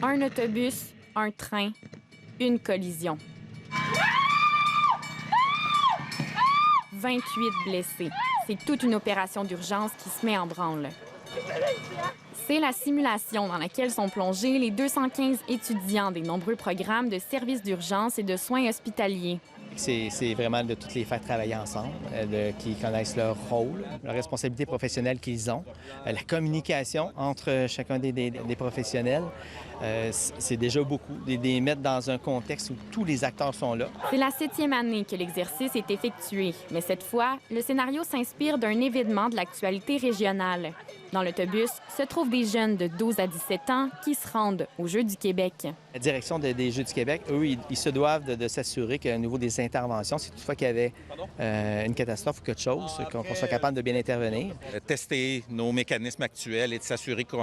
Un autobus, un train, une collision. 28 blessés. C'est toute une opération d'urgence qui se met en branle. C'est la simulation dans laquelle sont plongés les 215 étudiants des nombreux programmes de services d'urgence et de soins hospitaliers. C'est vraiment de toutes les faire travailler ensemble, qui connaissent leur rôle, la responsabilité professionnelle qu'ils ont, la communication entre chacun des professionnels. C'est déjà beaucoup, de les mettre dans un contexte où tous les acteurs sont là. C'est la 7e année que l'exercice est effectué, mais cette fois, le scénario s'inspire d'un événement de l'actualité régionale. Dans l'autobus se trouvent des jeunes de 12 à 17 ans qui se rendent aux Jeux du Québec. La direction des Jeux du Québec, eux, ils se doivent de s'assurer qu'au niveau des interventions, si toutefois qu'il y avait une catastrophe ou quelque chose, qu'on soit capable de bien intervenir. Tester nos mécanismes actuels et de s'assurer qu'ils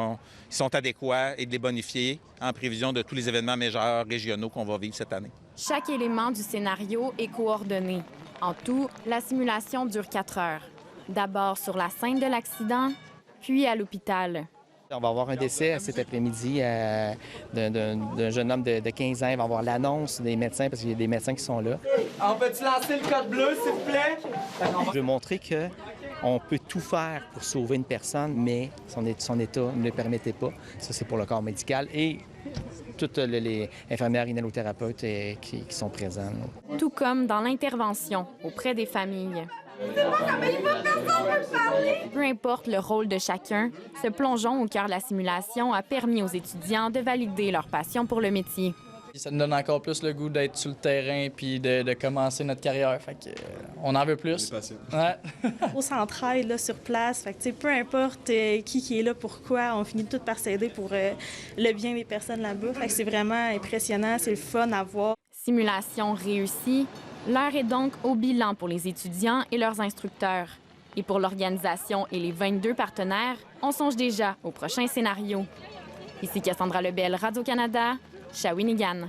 sont adéquats et de les bonifier en prévision de tous les événements majeurs régionaux qu'on va vivre cette année. Chaque élément du scénario est coordonné. En tout, la simulation dure 4 heures. D'abord sur la scène de l'accident, puis à l'hôpital. On va avoir un décès cet après-midi d'un jeune homme de 15 ans. Il va y avoir l'annonce des médecins, parce qu'il y a des médecins qui sont là. On peut-tu lancer le code bleu, s'il vous plaît? Je veux montrer qu'on peut tout faire pour sauver une personne, mais son état ne le permettait pas. Ça, c'est pour le corps médical et toutes les infirmières inhalothérapeutes qui sont présentes. Tout comme dans l'intervention auprès des familles. Peu importe le rôle de chacun, ce plongeon au cœur de la simulation a permis aux étudiants de valider leur passion pour le métier. Ça nous donne encore plus le goût d'être sur le terrain puis de commencer notre carrière. Fait que, on en veut plus. Ouais. On s'entraide là, sur place. Fait que, peu importe qui est là, pourquoi, on finit tout par s'aider pour le bien des personnes là-bas. Fait que c'est vraiment impressionnant, c'est le fun à voir. Simulation réussie. L'heure est donc au bilan pour les étudiants et leurs instructeurs. Et pour l'organisation et les 22 partenaires, on songe déjà au prochain scénario. Ici Cassandra Lebel, Radio-Canada, Shawinigan.